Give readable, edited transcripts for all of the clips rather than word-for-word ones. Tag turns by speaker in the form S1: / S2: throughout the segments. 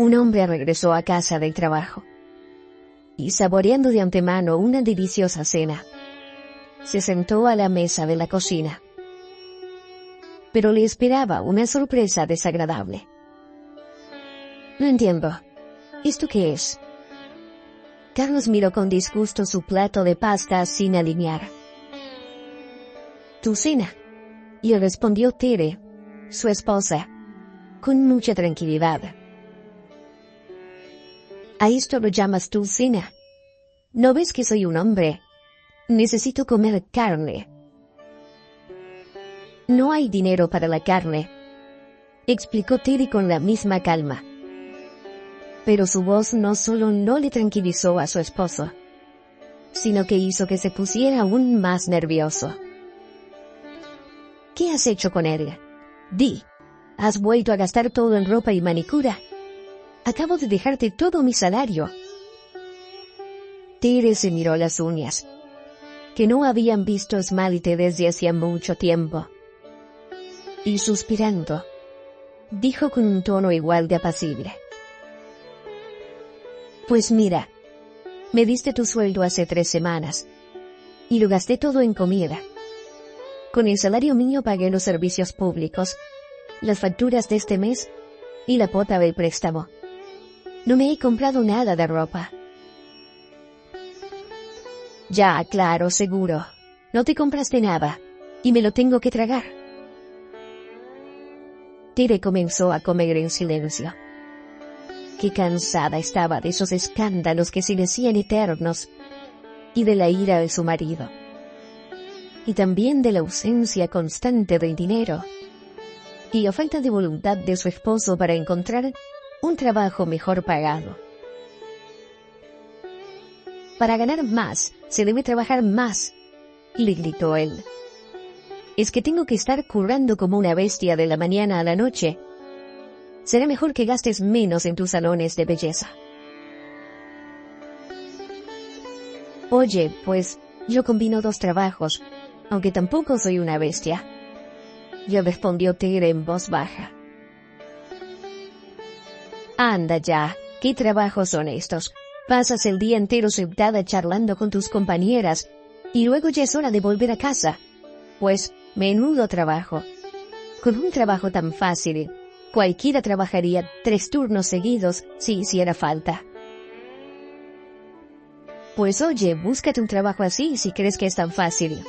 S1: Un hombre regresó a casa del trabajo y, saboreando de antemano una deliciosa cena, se sentó a la mesa de la cocina. Pero le esperaba una sorpresa desagradable. No entiendo. ¿Esto qué es? Carlos miró con disgusto su plato de pasta sin alinear. Tu cena, y respondió Tere, su esposa, con mucha tranquilidad. ¿A esto lo llamas tu cena? ¿No ves que soy un hombre? Necesito comer carne. No hay dinero para la carne, explicó Tere con la misma calma. Pero su voz no solo no le tranquilizó a su esposo, sino que hizo que se pusiera aún más nervioso. ¿Qué has hecho con él? Di, ¿has vuelto a gastar todo en ropa y manicura? Acabo de dejarte todo mi salario. Tere se miró las uñas, que no habían visto esmalte desde hacía mucho tiempo. Y suspirando, dijo con un tono igual de apacible. Pues mira, me diste tu sueldo hace 3 semanas, y lo gasté todo en comida. Con el salario mío pagué los servicios públicos, las facturas de este mes y la cuota del préstamo. No me he comprado nada de ropa. Ya, claro, seguro. No te compraste nada, y me lo tengo que tragar. Tere comenzó a comer en silencio. Qué cansada estaba de esos escándalos que se le hacían eternos, y de la ira de su marido, y también de la ausencia constante del dinero, y la falta de voluntad de su esposo para encontrar un trabajo mejor pagado. Para ganar más, se debe trabajar más, le gritó él. Es que tengo que estar currando como una bestia de la mañana a la noche. Será mejor que gastes menos en tus salones de belleza. Oye, pues, yo combino 2 trabajos, aunque tampoco soy una bestia. Le respondió Tere en voz baja. Anda ya, ¿qué trabajos son estos? Pasas el día entero sentada charlando con tus compañeras, y luego ya es hora de volver a casa. Pues, menudo trabajo. Con un trabajo tan fácil, cualquiera trabajaría 3 turnos seguidos si hiciera falta. Pues oye, búscate un trabajo así si crees que es tan fácil.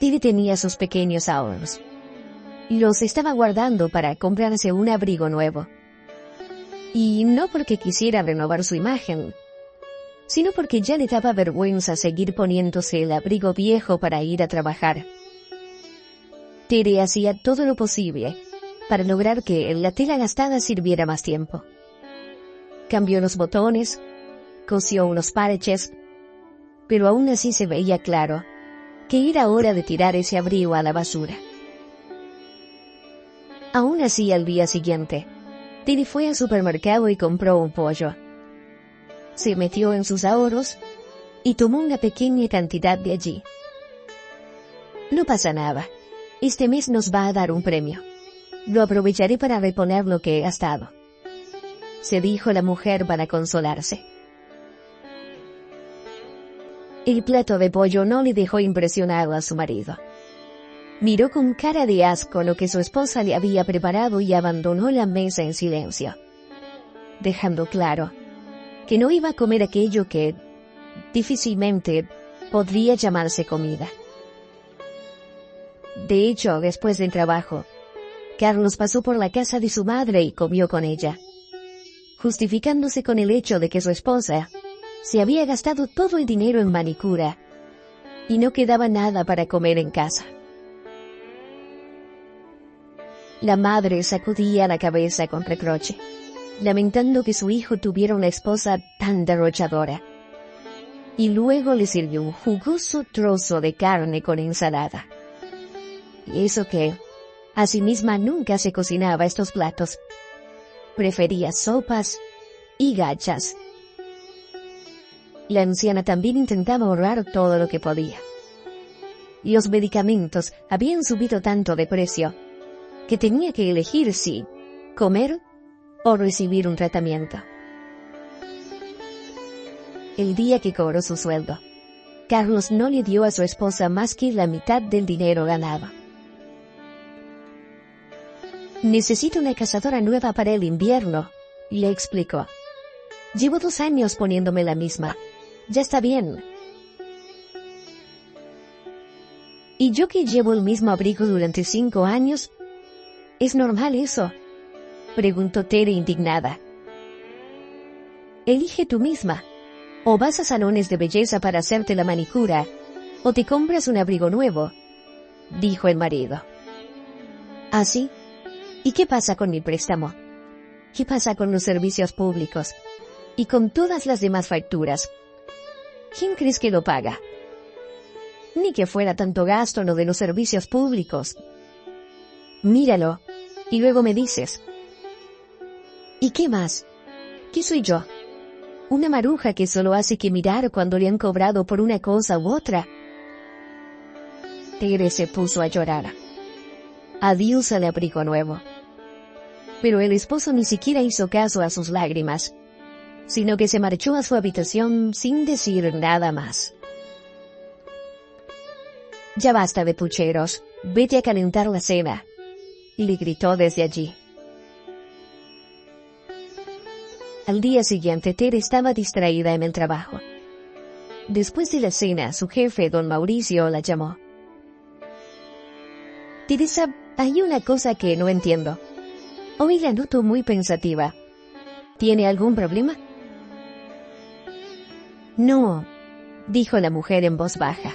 S1: Tere tenía sus pequeños ahorros. Los estaba guardando para comprarse un abrigo nuevo. Y no porque quisiera renovar su imagen, sino porque ya le daba vergüenza seguir poniéndose el abrigo viejo para ir a trabajar. Tere hacía todo lo posible para lograr que la tela gastada sirviera más tiempo. Cambió los botones, cosió unos parches, pero aún así se veía claro que era hora de tirar ese abrigo a la basura. Aún así, al día siguiente, Tere fue al supermercado y compró un pollo. Se metió en sus ahorros y tomó una pequeña cantidad de allí. No pasa nada. Este mes nos va a dar un premio. Lo aprovecharé para reponer lo que he gastado, se dijo la mujer para consolarse. El plato de pollo no le dejó impresionado a su marido. Miró con cara de asco lo que su esposa le había preparado y abandonó la mesa en silencio, dejando claro que no iba a comer aquello que difícilmente podría llamarse comida. De hecho, después del trabajo, Carlos pasó por la casa de su madre y comió con ella, justificándose con el hecho de que su esposa se había gastado todo el dinero en manicura y no quedaba nada para comer en casa. La madre sacudía la cabeza con reproche, lamentando que su hijo tuviera una esposa tan derrochadora, y luego le sirvió un jugoso trozo de carne con ensalada. Y eso que, a sí misma nunca se cocinaba estos platos. Prefería sopas y gachas. La anciana también intentaba ahorrar todo lo que podía. Los medicamentos habían subido tanto de precio que tenía que elegir si comer o recibir un tratamiento. El día que cobró su sueldo, Carlos no le dio a su esposa más que la mitad del dinero ganado. «Necesito una cazadora nueva para el invierno», le explicó. «Llevo 2 años poniéndome la misma. Ya está bien». «¿Y yo que llevo el mismo abrigo durante 5 años? ¿Es normal eso?», preguntó Tere indignada. «Elige tú misma. O vas a salones de belleza para hacerte la manicura, o te compras un abrigo nuevo», dijo el marido. «¿Así? ¿Y qué pasa con mi préstamo? ¿Qué pasa con los servicios públicos? Y con todas las demás facturas? ¿Quién crees que lo paga? Ni que fuera tanto gasto lo de los servicios públicos. Míralo, y luego me dices. ¿Y qué más? ¿Qué soy yo? ¿Una maruja que solo hace que mirar cuando le han cobrado por una cosa u otra?» Tere se puso a llorar. Adiós al abrigo nuevo. Pero el esposo ni siquiera hizo caso a sus lágrimas, sino que se marchó a su habitación sin decir nada más. «Ya basta de pucheros, vete a calentar la cena», le gritó desde allí. Al día siguiente, Tere estaba distraída en el trabajo. Después de la cena, su jefe, don Mauricio, la llamó. «Teresa, hay una cosa que no entiendo. Hoy la noto muy pensativa. ¿Tiene algún problema?» «No», dijo la mujer en voz baja.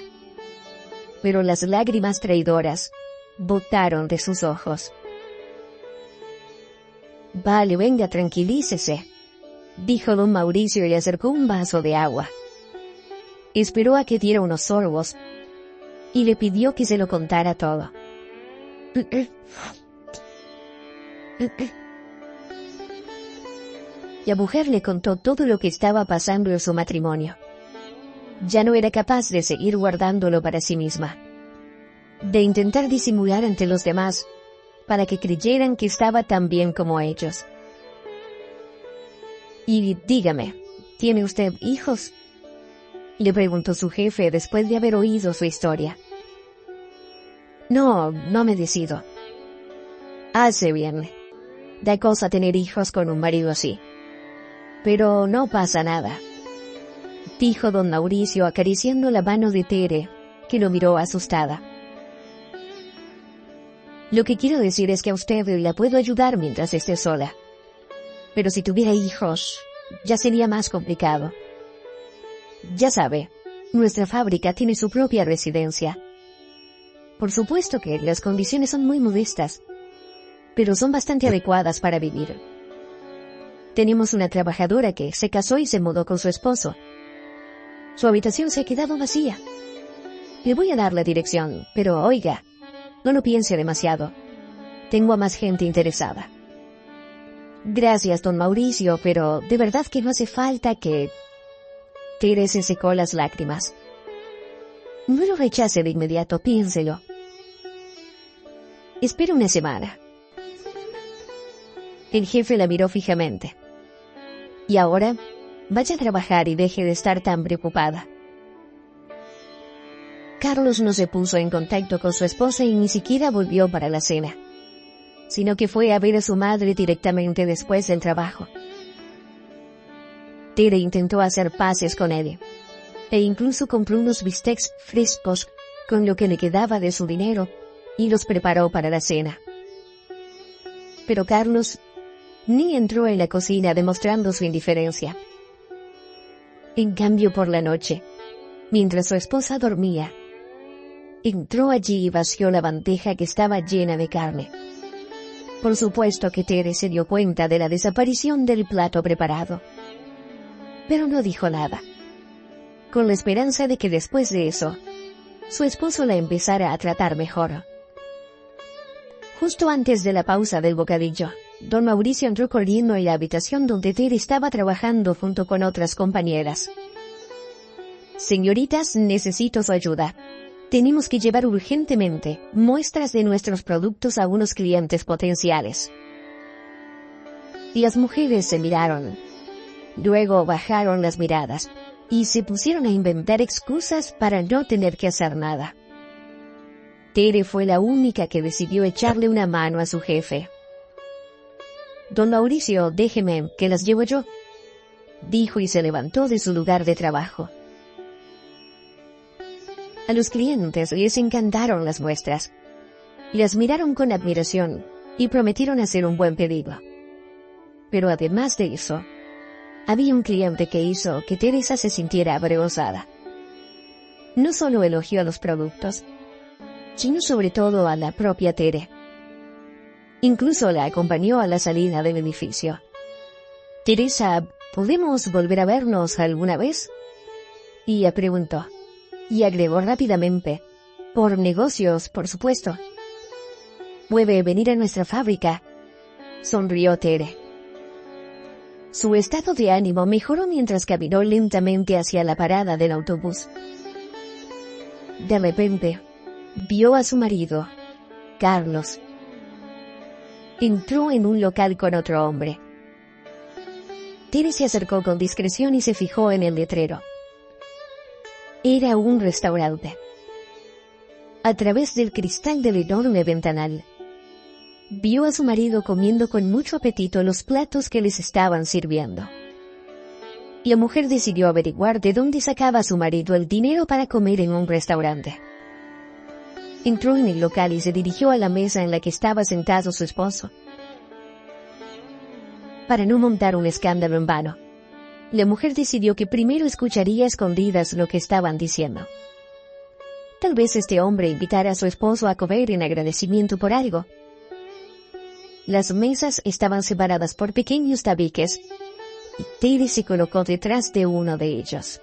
S1: Pero las lágrimas traidoras botaron de sus ojos. «Vale, venga, tranquilícese», dijo don Mauricio y le acercó un vaso de agua. Esperó a que diera unos sorbos y le pidió que se lo contara todo. La mujer le contó todo lo que estaba pasando en su matrimonio. Ya no era capaz de seguir guardándolo para sí misma, de intentar disimular ante los demás para que creyeran que estaba tan bien como ellos. «Y dígame, ¿tiene usted hijos?», le preguntó su jefe después de haber oído su historia. «No, no me decido». «Hace bien. Da cosa tener hijos con un marido así. Pero no pasa nada», dijo don Mauricio acariciando la mano de Tere, que lo miró asustada. «Lo que quiero decir es que a usted la puedo ayudar mientras esté sola. Pero si tuviera hijos, ya sería más complicado. Ya sabe, nuestra fábrica tiene su propia residencia. Por supuesto que las condiciones son muy modestas, pero son bastante adecuadas para vivir. Tenemos una trabajadora que se casó y se mudó con su esposo. Su habitación se ha quedado vacía. Le voy a dar la dirección, pero oiga, no lo piense demasiado. Tengo a más gente interesada». «Gracias, don Mauricio, pero de verdad que no hace falta que...» Tere se secó las lágrimas. «No lo rechace de inmediato, piénselo. Espere una semana». El jefe la miró fijamente. «Y ahora, vaya a trabajar y deje de estar tan preocupada». Carlos no se puso en contacto con su esposa y ni siquiera volvió para la cena, sino que fue a ver a su madre directamente después del trabajo. Tere intentó hacer paces con él, e incluso compró unos bistecs frescos con lo que le quedaba de su dinero y los preparó para la cena. Pero Carlos ni entró en la cocina demostrando su indiferencia. En cambio, por la noche, mientras su esposa dormía, entró allí y vació la bandeja que estaba llena de carne. Por supuesto que Tere se dio cuenta de la desaparición del plato preparado, pero no dijo nada, con la esperanza de que después de eso, su esposo la empezara a tratar mejor. Justo antes de la pausa del bocadillo, don Mauricio entró corriendo en la habitación donde Tere estaba trabajando junto con otras compañeras. «Señoritas, necesito su ayuda. Tenemos que llevar urgentemente muestras de nuestros productos a unos clientes potenciales». y las mujeres se miraron. Luego bajaron las miradas y se pusieron a inventar excusas para no tener que hacer nada. Tere fue la única que decidió echarle una mano a su jefe. «Don Mauricio, déjeme, que las llevo yo», dijo y se levantó de su lugar de trabajo. A los clientes les encantaron las muestras. Las miraron con admiración y prometieron hacer un buen pedido. Pero además de eso, había un cliente que hizo que Teresa se sintiera avergonzada. No solo elogió a los productos, sino sobre todo a la propia Tere. Incluso la acompañó a la salida del edificio. «Teresa, ¿podemos volver a vernos alguna vez?», ella preguntó, y agregó rápidamente: «Por negocios, por supuesto». «Puede venir a nuestra fábrica», sonrió Tere. Su estado de ánimo mejoró mientras caminó lentamente hacia la parada del autobús. De repente, vio a su marido, Carlos. Entró en un local con otro hombre. Tere se acercó con discreción y se fijó en el letrero. Era un restaurante. A través del cristal del enorme ventanal, vio a su marido comiendo con mucho apetito los platos que les estaban sirviendo. La mujer decidió averiguar de dónde sacaba su marido el dinero para comer en un restaurante. Entró en el local y se dirigió a la mesa en la que estaba sentado su esposo. Para no montar un escándalo en vano, la mujer decidió que primero escucharía a escondidas lo que estaban diciendo. Tal vez este hombre invitara a su esposo a comer en agradecimiento por algo. Las mesas estaban separadas por pequeños tabiques, y Tere se colocó detrás de uno de ellos.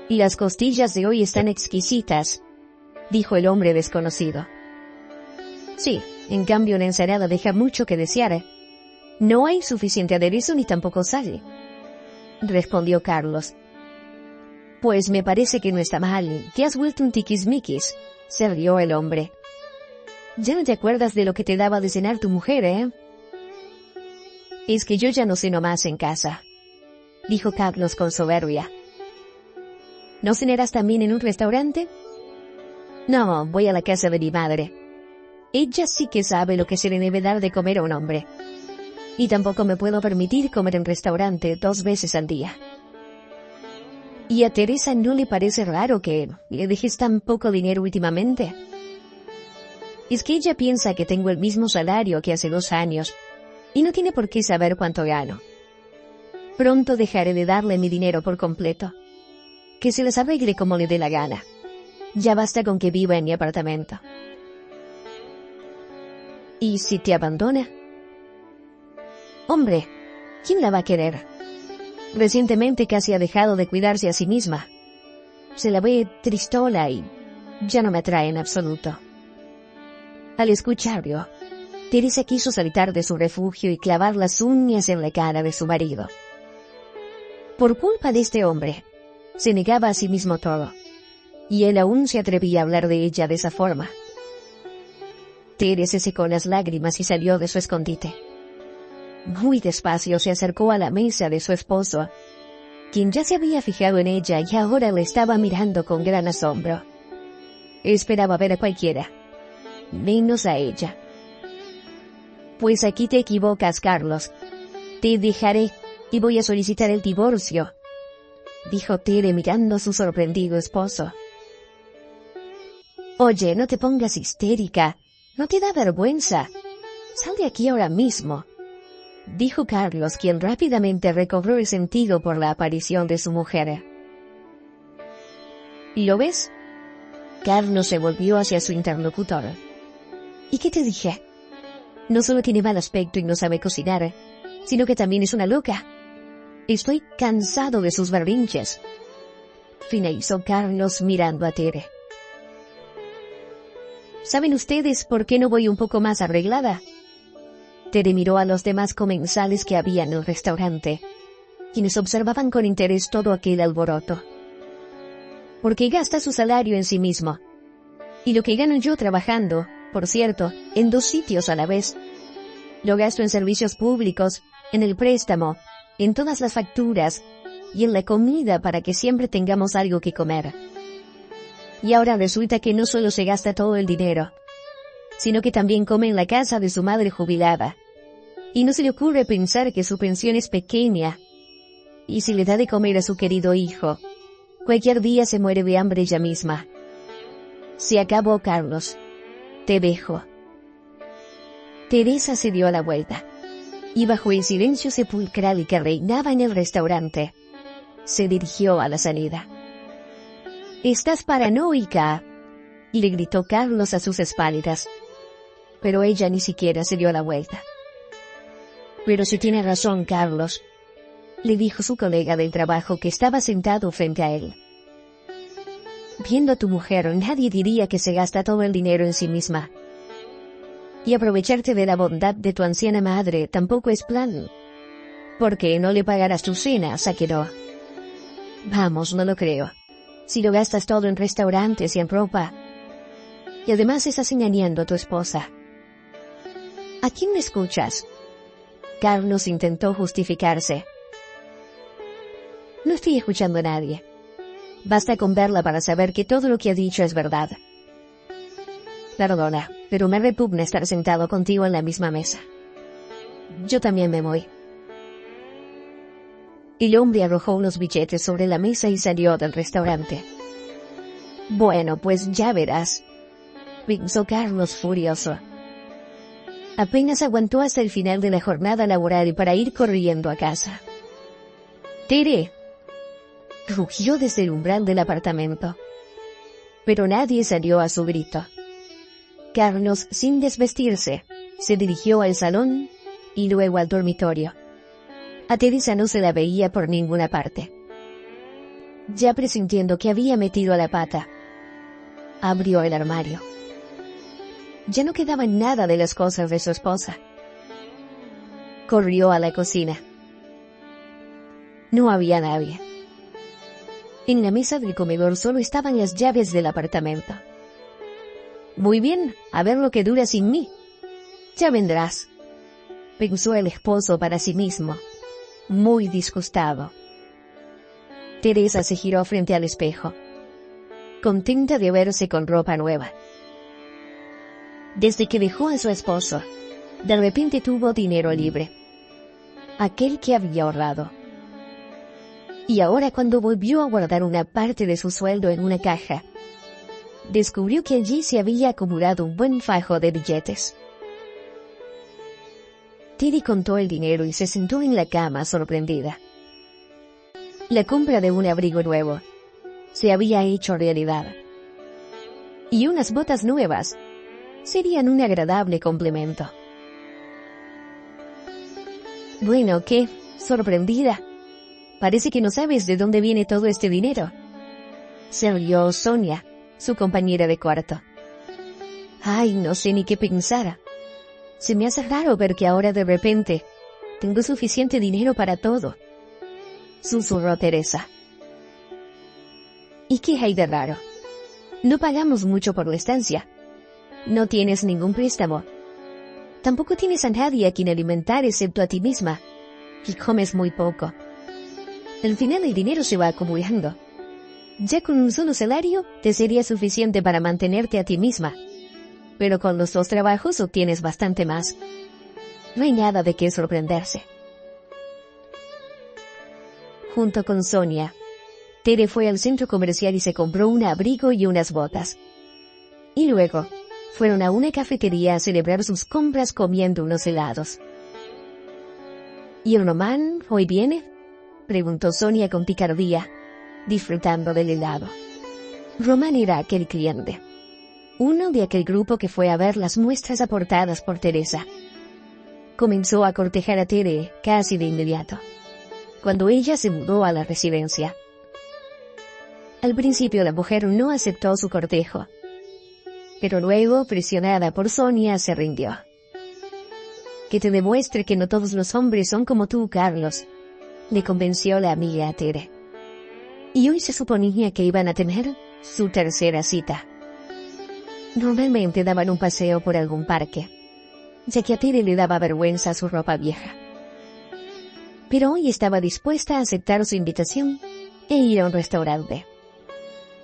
S1: «Y las costillas de hoy están exquisitas», dijo el hombre desconocido. «Sí, en cambio la ensalada deja mucho que desear. No hay suficiente aderezo ni tampoco sal», respondió Carlos. «Pues me parece que no está mal, que has vuelto un tiquismiquis», se rió el hombre. «Ya no te acuerdas de lo que te daba de cenar tu mujer, ¿eh?» «Es que yo ya no ceno más en casa», dijo Carlos con soberbia. «¿No cenarás también en un restaurante?» «No, voy a la casa de mi madre. Ella sí que sabe lo que se le debe dar de comer a un hombre. Y tampoco me puedo permitir comer en restaurante 2 veces al día». «¿Y a Teresa no le parece raro que le dejes tan poco dinero últimamente?» «Es que ella piensa que tengo el mismo salario que hace 2 años, y no tiene por qué saber cuánto gano. Pronto dejaré de darle mi dinero por completo. Que se las arregle como le dé la gana. Ya basta con que viva en mi apartamento». «¿Y si te abandona?» «Hombre, ¿quién la va a querer? Recientemente casi ha dejado de cuidarse a sí misma. Se la ve tristola y ya no me atrae en absoluto». Al escucharlo, Teresa quiso saltar de su refugio y clavar las uñas en la cara de su marido. Por culpa de este hombre, se negaba a sí mismo todo, y él aún se atrevía a hablar de ella de esa forma. Teresa se secó las lágrimas y salió de su escondite. Muy despacio se acercó a la mesa de su esposo, quien ya se había fijado en ella y ahora le estaba mirando con gran asombro. Esperaba ver a cualquiera, menos a ella. «Pues aquí te equivocas, Carlos. Te dejaré y voy a solicitar el divorcio», dijo Tere mirando a su sorprendido esposo. «Oye, no te pongas histérica. ¿No te da vergüenza? Sal de aquí ahora mismo», dijo Carlos, quien rápidamente recobró el sentido por la aparición de su mujer. «¿Lo ves?». Carlos se volvió hacia su interlocutor. «¿Y qué te dije? No solo tiene mal aspecto y no sabe cocinar, sino que también es una loca. Estoy cansado de sus berrinches», finalizó Carlos mirando a Tere. «¿Saben ustedes por qué no voy un poco más arreglada?». Tere miró a los demás comensales que había en el restaurante, quienes observaban con interés todo aquel alboroto. «Porque gasta su salario en sí mismo. Y lo que gano yo trabajando, por cierto, en 2 sitios a la vez. Lo gasto en servicios públicos, en el préstamo, en todas las facturas y en la comida para que siempre tengamos algo que comer. Y ahora resulta que no solo se gasta todo el dinero, sino que también come en la casa de su madre jubilada. Y no se le ocurre pensar que su pensión es pequeña. Y si le da de comer a su querido hijo, cualquier día se muere de hambre ella misma. Se acabó, Carlos. Te dejo. Teresa se dio la vuelta, y bajo el silencio sepulcral que reinaba en el restaurante, se dirigió a la salida. «Estás paranoica», le gritó Carlos a sus espaldas, pero ella ni siquiera se dio la vuelta. «Pero si tiene razón, Carlos», le dijo su colega del trabajo que estaba sentado frente a él. «Viendo a tu mujer, nadie diría que se gasta todo el dinero en sí misma. Y aprovecharte de la bondad de tu anciana madre tampoco es plan. Porque no le pagarás tus cenas, Aquero. Vamos, no lo creo. Si lo gastas todo en restaurantes y en ropa. Y además estás engañando a tu esposa». «¿A quién me escuchas?», Carlos intentó justificarse. «No estoy escuchando a nadie. Basta con verla para saber que todo lo que ha dicho es verdad. Perdona, pero me repugna estar sentado contigo en la misma mesa. Yo también me voy». El hombre arrojó unos billetes sobre la mesa y salió del restaurante. «Bueno, pues ya verás», pensó Carlos furioso. Apenas aguantó hasta el final de la jornada laboral para ir corriendo a casa. «Tere», rugió desde el umbral del apartamento. Pero nadie salió a su grito. Carlos, sin desvestirse, se dirigió al salón y luego al dormitorio. A Teresa no se la veía por ninguna parte. Ya presintiendo que había metido la pata, abrió el armario. Ya no quedaba nada de las cosas de su esposa. Corrió a la cocina. No había nadie. En la mesa del comedor solo estaban las llaves del apartamento. «Muy bien, a ver lo que dura sin mí. Ya vendrás», pensó el esposo para sí mismo, muy disgustado. Teresa se giró frente al espejo, contenta de verse con ropa nueva. Desde que dejó a su esposo, de repente tuvo dinero libre, aquel que había ahorrado. Y ahora, cuando volvió a guardar una parte de su sueldo en una caja, descubrió que allí se había acumulado un buen fajo de billetes. Tere contó el dinero y se sentó en la cama sorprendida. La compra de un abrigo nuevo se había hecho realidad. Y unas botas nuevas serían un agradable complemento. «Bueno, ¿qué? ¿Sorprendida? Parece que no sabes de dónde viene todo este dinero», se rió Sonia, su compañera de cuarto. «Ay, no sé ni qué pensar. Se me hace raro ver que ahora de repente tengo suficiente dinero para todo», susurró Teresa. «¿Y qué hay de raro? No pagamos mucho por la estancia. No tienes ningún préstamo. Tampoco tienes a nadie a quien alimentar excepto a ti misma. Y comes muy poco. Al final el dinero se va acumulando. Ya con un solo salario te sería suficiente para mantenerte a ti misma. Pero con los 2 trabajos obtienes bastante más. No hay nada de qué sorprenderse». Junto con Sonia, Tere fue al centro comercial y se compró un abrigo y unas botas. Y luego fueron a una cafetería a celebrar sus compras comiendo unos helados. «¿Y el Román hoy viene?», preguntó Sonia con picardía, disfrutando del helado. Román era aquel cliente, uno de aquel grupo que fue a ver las muestras aportadas por Teresa. Comenzó a cortejar a Tere casi de inmediato, cuando ella se mudó a la residencia. Al principio la mujer no aceptó su cortejo, pero luego, presionada por Sonia, se rindió. «Que te demuestre que no todos los hombres son como tú, Carlos», le convenció la amiga a Tere. Y hoy se suponía que iban a tener su tercera cita. Normalmente daban un paseo por algún parque, ya que a Tere le daba vergüenza su ropa vieja. Pero hoy estaba dispuesta a aceptar su invitación e ir a un restaurante.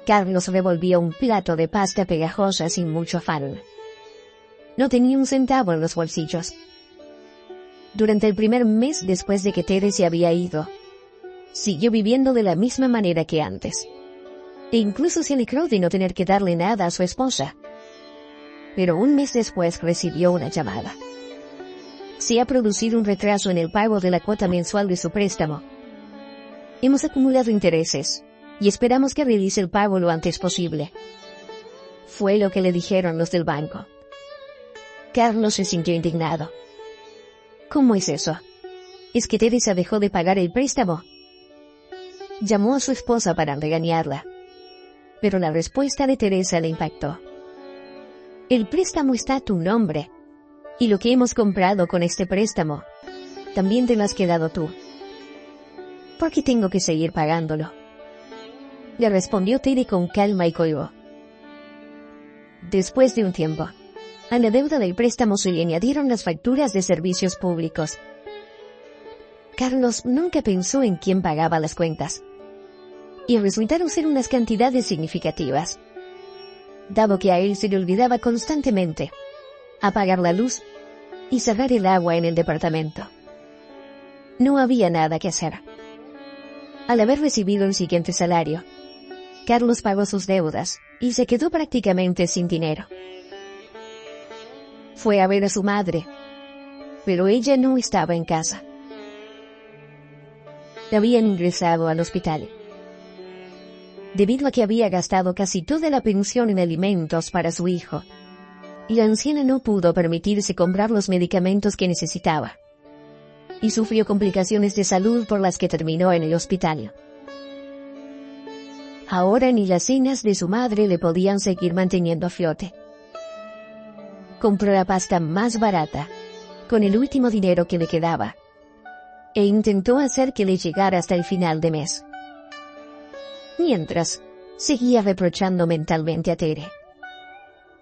S1: Carlos revolvía un plato de pasta pegajosa sin mucho afán. No tenía un centavo en los bolsillos. Durante el primer mes después de que Tere se había ido, siguió viviendo de la misma manera que antes. E incluso se alegró de no tener que darle nada a su esposa. Pero un mes después recibió una llamada. Se ha producido un retraso en el pago de la cuota mensual de su préstamo. Hemos acumulado intereses y esperamos que realice el pago lo antes posible. Fue lo que le dijeron los del banco. Carlos se sintió indignado. ¿Cómo es eso? ¿Es que Teresa dejó de pagar el préstamo? Llamó a su esposa para regañarla, pero la respuesta de Teresa le impactó. El préstamo está a tu nombre, y lo que hemos comprado con este préstamo, también te lo has quedado tú. ¿Por qué tengo que seguir pagándolo? Le respondió Tere con calma y colgó. Después de un tiempo, a la deuda del préstamo se le añadieron las facturas de servicios públicos. Carlos nunca pensó en quién pagaba las cuentas, y resultaron ser unas cantidades significativas, dado que a él se le olvidaba constantemente apagar la luz y cerrar el agua en el departamento. No había nada que hacer. Al haber recibido el siguiente salario, Carlos pagó sus deudas y se quedó prácticamente sin dinero. Fue a ver a su madre, pero ella no estaba en casa. La habían ingresado al hospital, debido a que había gastado casi toda la pensión en alimentos para su hijo, y la anciana no pudo permitirse comprar los medicamentos que necesitaba, y sufrió complicaciones de salud por las que terminó en el hospital. Ahora ni las cenas de su madre le podían seguir manteniendo a flote. Compró la pasta más barata, con el último dinero que le quedaba, e intentó hacer que le llegara hasta el final de mes. Mientras, seguía reprochando mentalmente a Tere.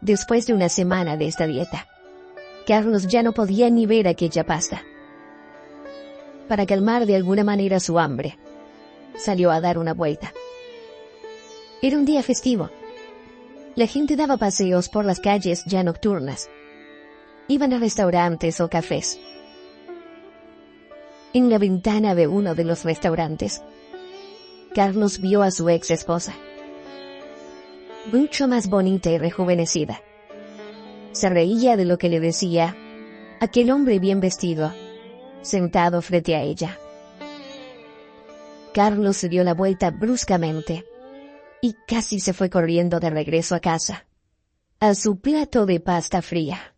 S1: Después de una semana de esta dieta, Carlos ya no podía ni ver aquella pasta. Para calmar de alguna manera su hambre, salió a dar una vuelta. Era un día festivo. La gente daba paseos por las calles ya nocturnas. Iban a restaurantes o cafés. En la ventana de uno de los restaurantes, Carlos vio a su ex esposa, mucho más bonita y rejuvenecida. Se reía de lo que le decía aquel hombre bien vestido, sentado frente a ella. Carlos se dio la vuelta bruscamente y casi se fue corriendo de regreso a casa, a su plato de pasta fría.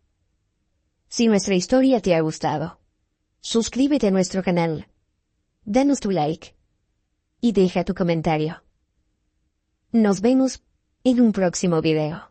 S1: Si nuestra historia te ha gustado, suscríbete a nuestro canal, danos tu like y deja tu comentario. Nos vemos en un próximo video.